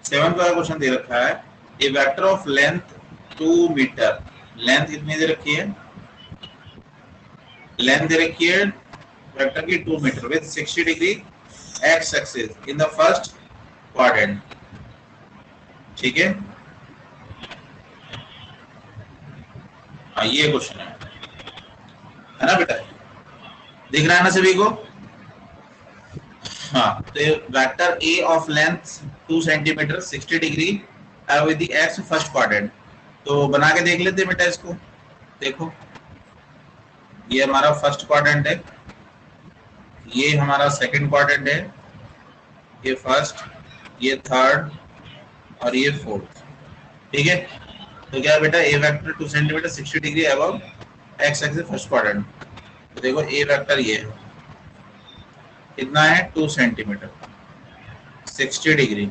7th वाला क्वेश्चन दे रखा है A vector of length 2 metre. Length कितनी दे रखी है? लेंथ दे रखी है वेक्टर की 2 metre with 60 degree X axis in the first quadrant. ठीक है, हाँ ये क्वेश्चन है ना बेटा, दिख रहा है ना सभी को? हाँ, तो vector A of length 2 centimetre 60 degree with the x first quadrant. तो बना के देख लेते हैं बेटा इसको। देखो ये हमारा फर्स्ट क्वाड्रेंट है, ये हमारा सेकंड क्वाड्रेंट है, ये फर्स्ट, ये थर्ड और ये फोर्थ। ठीक है, तो क्या बेटा A vector 2 centimetre 60 degree above X axis first quadrant. तो देखो ए वेक्टर ये है, कितना है 2 सेंटीमीटर 60 डिग्री।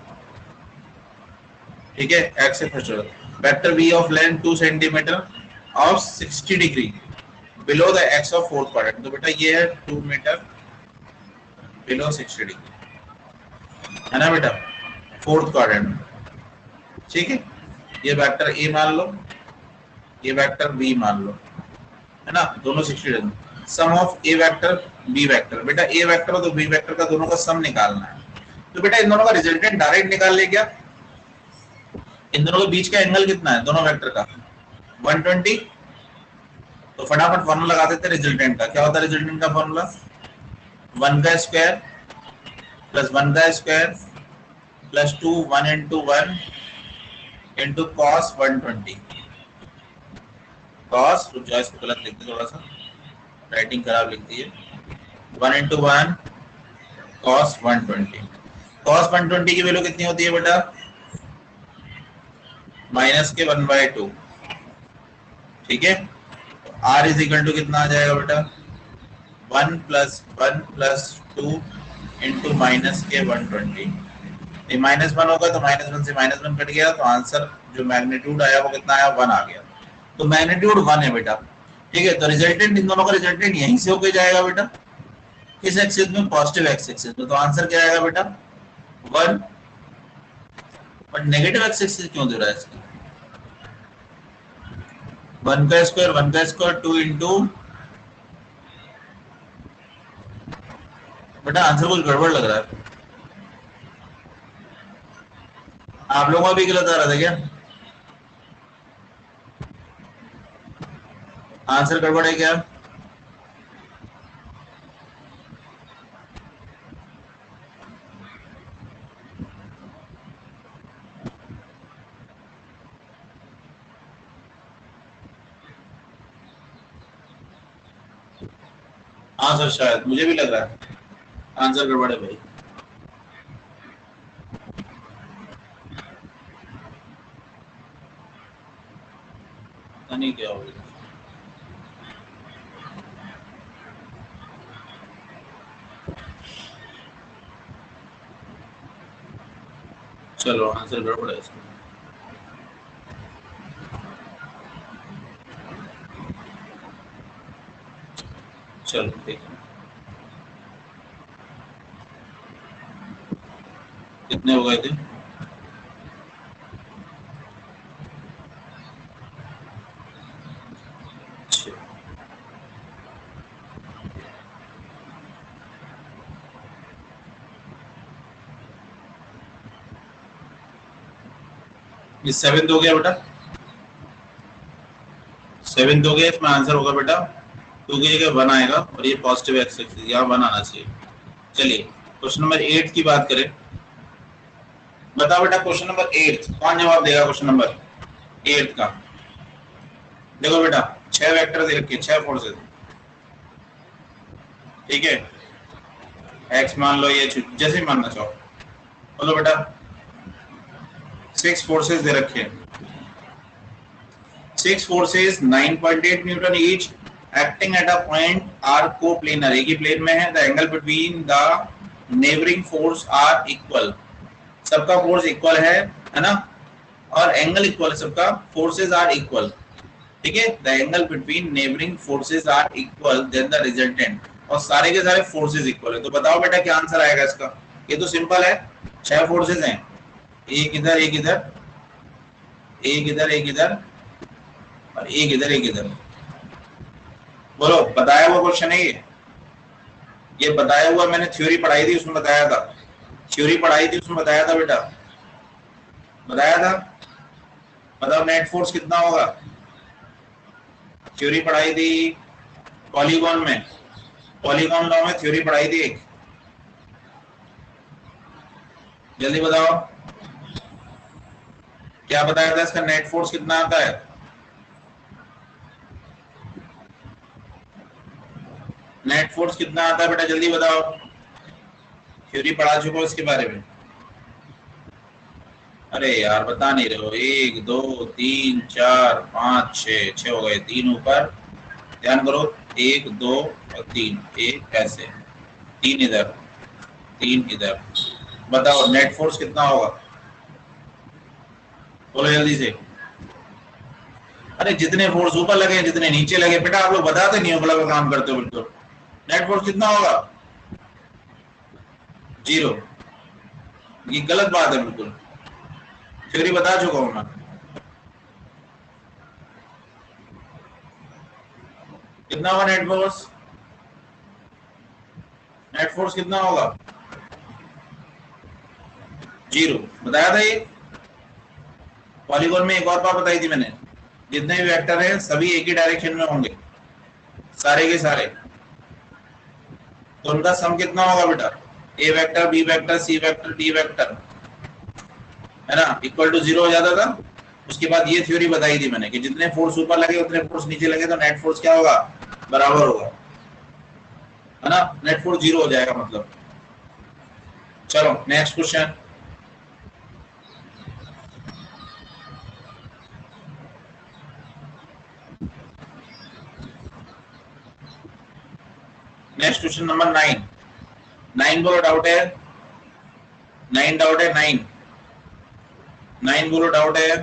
ठीक है, एक्स से first vector B of length 2 centimetre of 60 degree below the X of fourth quadrant. तो बेटा ये है 2 मीटर बिलो 60 डिग्री, है ना बेटा, फोर्थ क्वाड्रेंट। ठीक है, ये वेक्टर ए मान लो, ये वेक्टर बी मान लो, है ना, दोनों 60 degree. Sum of A vector B vector, बेटा ए वेक्टर और तो बी वेक्टर का दोनों का सम निकालना है। तो बेटा इन दोनों का रिजल्टेंट डायरेक्ट निकाल ले क्या? इन दोनों के बीच का एंगल कितना है दोनों वेक्टर का? 120। तो फटाफट फॉर्मूला लगा देते हैं रिजल्टेंट का। क्या होता है रिजल्टेंट का फॉर्मूला? 1 का स्क्वायर प्लस 1 का square plus 2 1 into 1 into cos 120। cos, रुक जाओ इसको गलत लिख दे, थोड़ा सा राइटिंग खराब लिख दी है। 1 into 1 cos 120। cos 120 की वैल्यू कितनी होती है बेटा? माइनस के 1/2। ठीक है, r इज इक्वल टू कितना आ जाएगा बेटा? 1 + 1 + 2 इंटू माइनस के 120। ये -1 होगा तो -1 से -1 कट गया, तो आंसर जो मैग्नीट्यूड आया वो कितना आया? 1 आ गया। तो मैग्नीट्यूड 1 है बेटा। ठीक है, तो रिजल्टेंट इन दोनों का रिजल्टेंट यहीं से होके जाएगा बेटा, किस एक्सिस में? पॉजिटिव एक्स एक्सिस में। तो आंसर क्या आएगा बेटा? 1। बट नेगेटिव एक्स एक्सिस क्यों दे रहा है इसका? 1 का स्क्वायर 2 इंटू, बेटा आंसर कुछ गड़बड़ लग रहा है। आप लोगों का भी गलत आ रहा था क्या? आंसर गड़बड़ है क्या? हाँ सर, शायद मुझे भी लग रहा है आंसर गड़बड़ है भाई। पता नहीं क्या होगा। चलो आंसर गड़बड़ है इसका। चलो देखो कितने हो गए थे? ये 7th हो गया बेटा, 7th हो गया। इसमें आंसर होगा बेटा 2 की जगह 1 आएगा और ये पॉजिटिव एक्स एक्सिस यहाँ 1 आना चाहिए। चलिए क्वेश्चन नंबर 8 की बात करें। बताओ बेटा क्वेश्चन नंबर 8 कौन जवाब देगा? क्वेश्चन नंबर 8 का देखो बेटा 6 वेक्टर दे रखे, 6 फोर्सेस। ठीक है, एक्स मान लो, ये जैसे मानना चाहो बोलो बेटा। 6 फोर्सेस दे रखे, 6 forces 9.8 Newton each acting at a point are co-planar, एक ही प्लेन में है। The angle between the neighbouring force are equal, सबका फोर्स इक्वल है ना, और एंगल इक्वल है सबका, फोर्सेस आर इक्वल, ठीक है, the angle between neighbouring forces are equal then the resultant, और सारे के सारे फोर्सेस इक्वल है। तो बताओ बेटा क्या आंसर आएगा इसका? ये तो सिंपल है, 6 फोर्सेस हैं, एक इधर एक इधर, एक इधर एक इधर, और एक इधर एक इधर। बोलो, बताया हुआ क्वेश्चन है ये बताया हुआ, मैंने थ्योरी पढ़ाई थी उसमें बताया था, थ्योरी पढ़ाई थी उसमें बताया था बेटा, बताया था। बताओ नेट फोर्स कितना होगा? थ्योरी पढ़ाई थी पॉलीगॉन में, पॉलीगॉन लॉ में थ्योरी पढ़ाई थी एक, जल्दी बताओ क्या बताया था इसका नेट फोर्स कितना आता है? नेट फोर्स कितना आता है बेटा, जल्दी बताओ, थ्योरी पढ़ा चुके हो इसके बारे में? अरे यार बता नहीं रहे हो। 1 2 3 4 5 6, 6 हो गए, 3 ऊपर, ध्यान करो, 1 2 और 3, एक ऐसे, 3 इधर, 3 इधर। बताओ नेट फोर्स कितना होगा? बोलो जल्दी से। अरे जितने फोर्स ऊपर लगे जितने नीचे लगे, बेटा आप लोग बताते नहीं हो, बड़ा काम करते हो बिल्कुल। नेट फोर्स कितना होगा? 0। ये गलत बात है बिल्कुल, थ्योरी बता चुका हूं मैं। कितना होगा नेट फोर्स? नेट फोर्स कितना होगा? 0 बताया था ये, पॉलीगॉन में एक और बात बताई थी मैंने, जितने भी वेक्टर हैं सभी एक ही डायरेक्शन में होंगे, सारे के सारे, तो उनका सम कितना होगा बेटा? A vector, B vector, C vector, D vector, है ना, इक्वल टू 0 हो जाता था। उसके बाद ये थ्योरी बताई थी मैंने कि जितने फोर्स ऊपर लगे उतने फोर्स नीचे लगे तो नेट फोर्स क्या होगा? बराबर होगा, है ना, नेट फोर्स 0 हो जाएगा मतलब। चलो next question. Next question number 9। 9 बोलो डाउट है, 9 डाउट है, 9 9 बोलो डाउट है,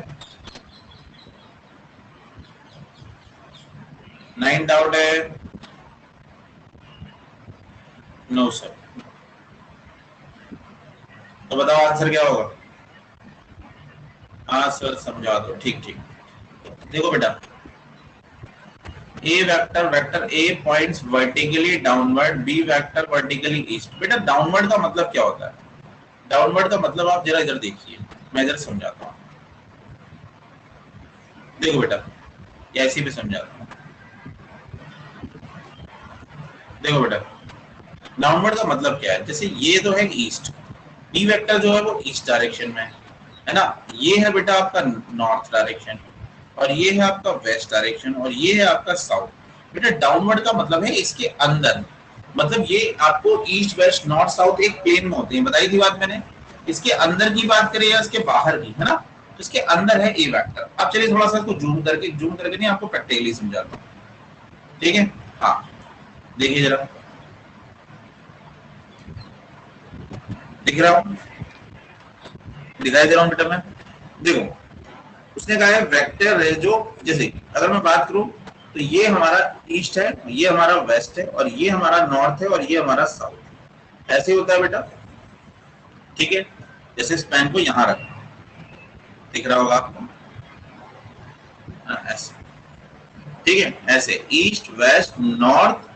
9 डाउट है, नो सर। तो बताओ आंसर क्या होगा? हाँ सर समझा दो, ठीक ठीक। देखो बेटा, A vector, vector A points vertically downward, B vector vertically east. बेटा डाउनवर्ड का मतलब क्या होता है? डाउनवर्ड का मतलब आप जरा इधर देखिए, मैं इधर समझाता हूँ। देखो बेटा, ऐसे भी समझाता हूँ। देखो बेटा, डाउनवर्ड का मतलब क्या है? जैसे ये तो है ईस्ट, बी वेक्टर जो है वो ईस्ट डायरेक्शन में है ना, ये है बेटा आपका नॉर्थ डायरेक्शन, और ये है आपका वेस्ट डायरेक्शन, और ये है आपका साउथ। बेटा डाउनवर्ड का मतलब है इसके अंदर, मतलब ये आपको ईस्ट वेस्ट नॉर्थ साउथ एक प्लेन में होते हैं, बताई थी बात मैंने। इसके अंदर की बात करें या इसके बाहर की, है ना, तो इसके अंदर है ए वेक्टर। अब चलिए थोड़ा सा इसको जूम करके नहीं, आपको प्रैक्टिकली समझाता हूँ, ठीक है। हाँ देखिए जरा, दिख रहा हूँ, दिखाई दे रहा हूँ बेटा मैं? देखो, उसने कहा है वेक्टर है जो, जैसे अगर मैं बात करूं तो ये हमारा ईस्ट है, ये हमारा वेस्ट है, और ये हमारा नॉर्थ है, और ये हमारा साउथ, ऐसे ही होता है बेटा, ठीक है। जैसे इस पेन को यहां रखना, दिख रहा होगा आपको, ऐसे, ठीक है, ऐसे east west north,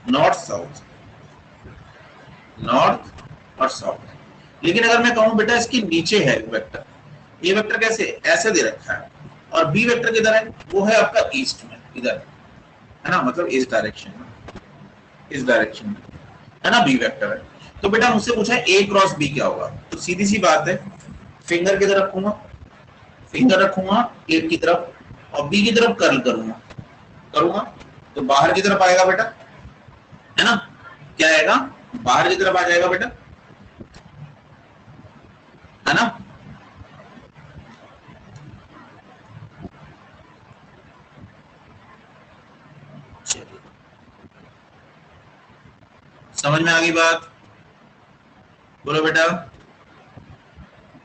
north south, north और साउथ। लेकिन अगर मैं कहूं बेटा इसके नीचे है वेक्टर, ये वेक्टर कैसे ऐसे दे रखा है, और बी वेक्टर किधर है? वो है आपका ईस्ट में, इधर, है ना, मतलब इस डायरेक्शन में, इस डायरेक्शन में, है ना, बी वेक्टर है। तो बेटा मुझसे पूछा है ए क्रॉस बी क्या होगा, तो सीधी सी बात है, फिंगर किधर रखूंगा? फिंगर रखूंगा ए की तरफ, और बी की तरफ कर्ल करूंगा, करूंगा तो बाहर की तरफ आएगा बेटा, है ना, क्या आएगा? बाहर की तरफ आ जाएगा बेटा, है ना। समझ में आ गई बात? बोलो बेटा,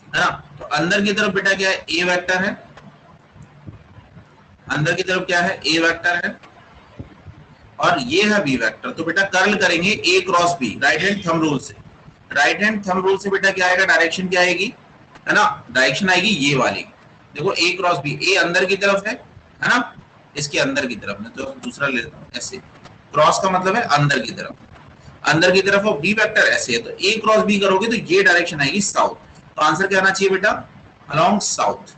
है ना। तो अंदर की तरफ बेटा क्या है, ए वेक्टर है, अंदर की तरफ क्या है, ए वेक्टर है, और ये है बी वेक्टर। तो बेटा कर्ल करेंगे A cross B right hand thumb rule से। राइट हैंड थंब रूल से बेटा क्या आएगा, डायरेक्शन क्या आएगी, है ना, डायरेक्शन आएगी ये वाली। देखो ए क्रॉस बी, ए अंदर की तरफ है ना, इसके अंदर की तरफ में, तो दूसरा ले लेता हूं ऐसे, क्रॉस का मतलब है अंदर की तरफ, अंदर की तरफ और बी वेक्टर ऐसे है, तो ए क्रॉस बी करोगे तो ये डायरेक्शन आएगी साउथ। तो आंसर क्या आना चाहिए बेटा, अलोंग साउथ।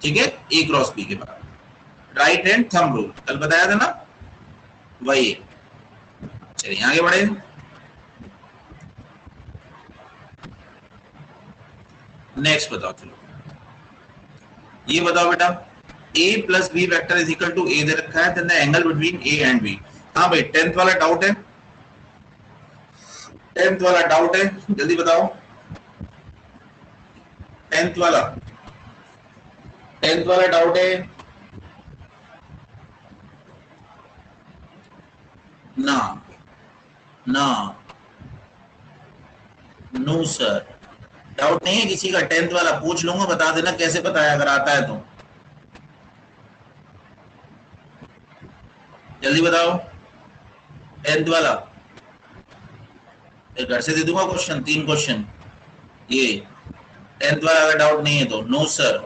ठीक है, ए क्रॉस बी के बाद राइट हैंड थंब रूल कल बताया था ना, वही। चलिए आगे बढ़े। नेक्स्ट बताओ, चलो ये बताओ बेटा, a plus B vector is equal to A दे रखा है, then the angle between A and B. हाँ भाई, 10th वाला डाउट है, 10th वाला डाउट है, जल्दी बताओ। 10th वाला, 10th वाला डाउट है ना, ना, नो सर, डाउट नहीं है किसी का। 10th वाला पूछ लूंगा, बता देना कैसे बताया अगर आता है तो, जल्दी बताओ। 10th वाला फिर घर से दे दूंगा क्वेश्चन, 3 क्वेश्चन ये। 10th वाला अगर डाउट नहीं है तो नो सर,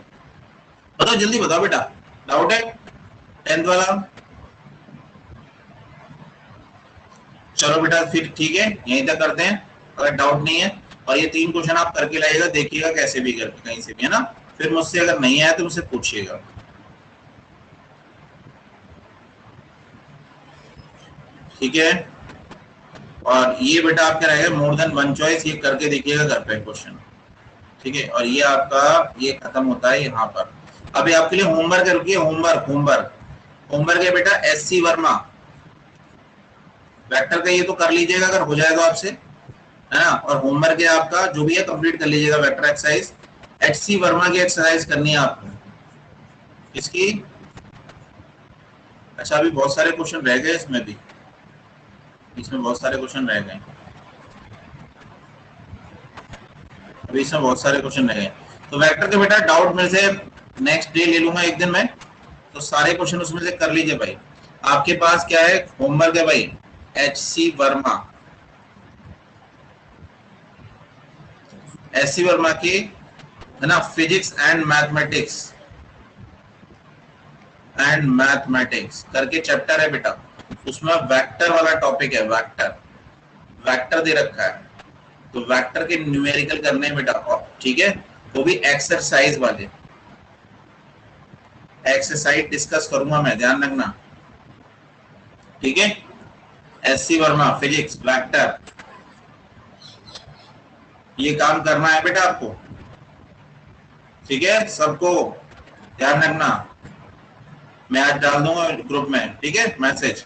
बताओ जल्दी बताओ बेटा, डाउट है 10th वाला। चलो बेटा फिर ठीक है, यहीं तक करते हैं अगर डाउट नहीं है। और ये 3 क्वेश्चन आप करके लाइएगा, देखिएगा कैसे भी करके, कहीं से भी, है ना। फिर मुझसे अगर नहीं आया तो मुझसे पूछिएगा। ठीक है, और ये बेटा आपका रहेगा मोर देन वन चॉइस, ये करके देखिएगा घर पे क्वेश्चन। ठीक है, और ये आपका ये खत्म होता है यहाँ पर। अभी आपके लिए होमवर्क है, रुकिए, होमवर्क होमवर्क होमवर्क है बेटा, एससी वर्मा वेक्टर का, ये तो कर लीजिएगा अगर हो जाएगा आपसे, है ना। और होमवर्क है आपका जो भी है कंप्लीट कर लीजिएगा, वेक्टर एक्सरसाइज, एचसी वर्मा की एक्सरसाइज करनी है आपको इसकी। अच्छा अभी बहुत सारे क्वेश्चन रह गए इसमें भी, इसमें बहुत सारे क्वेश्चन रह गए, अभी इसमें बहुत सारे क्वेश्चन रह गए। तो वेक्टर के बेटा डाउट में से नेक्स्ट डे ले लूंगा एक दिन में, तो सारे क्वेश्चन उसमें से कर लीजिए भाई। आपके पास क्या है, होमवर्क है भाई, एचसी वर्मा, एचसी वर्मा की, है ना, फिजिक्स एंड मैथमेटिक्स करके चैप्टर है बेटा, उसमें वेक्टर वाला टॉपिक है, वेक्टर, वेक्टर दे रखा है, तो वेक्टर के न्यूमेरिकल करने हैं बेटा, ठीक है, वो भी एक्सरसाइज वाले, एक्सरसाइज डिस्कस करूंगा मैं, ध्यान रखना। ठीक है, एससी वर्मा फिजिक्स वेक्टर, ये काम करना है बेटा आपको। ठीक है, सबको ध्यान रखना, मैं आज डाल दूंगा ग्रुप में, ठीक है, मैसेज,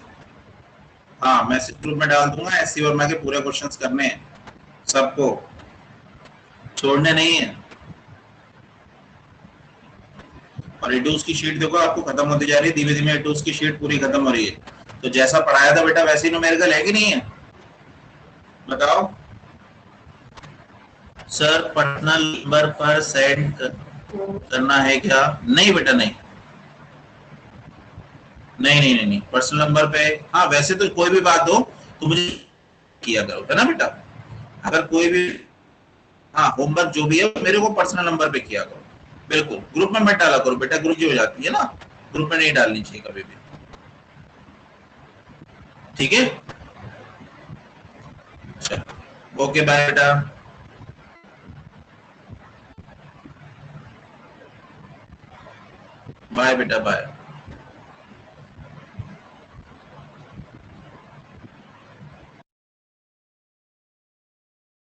हाँ मैसेज ग्रुप में डाल दूंगा, एससी वर्मा के पूरे क्वेश्चंस करने हैं सबको, छोड़ने नहीं है। और रिड्यूस की शीट देखो आपको खत्म होती जा रही है, धीमे धीमे रिड्यूस की शीट पूरी खत्म हो रही है। तो जैसा पढ़ाया था बेटा वैसे ही न्यूमेरिकल है कि नहीं है, बताओ। सर पर्सनल नंबर पर सेंड करना है क्या, नहीं बेटा नहीं, नहीं नहीं नहीं, नहीं। पर्सनल नंबर पे, हाँ वैसे तो कोई भी बात हो तो मुझे किया करो, है ना बेटा, अगर कोई भी, हाँ होमवर्क जो भी है मेरे को पर्सनल नंबर पे किया करो, बिल्कुल ग्रुप में मत डाला करो बेटा, ग्रुप की हो जाती है ना, ग्रुप में नहीं डालनी चाहिए कभी भी। ठीक है, चलो ओके बाय बेटा, बाय बेटा बाय।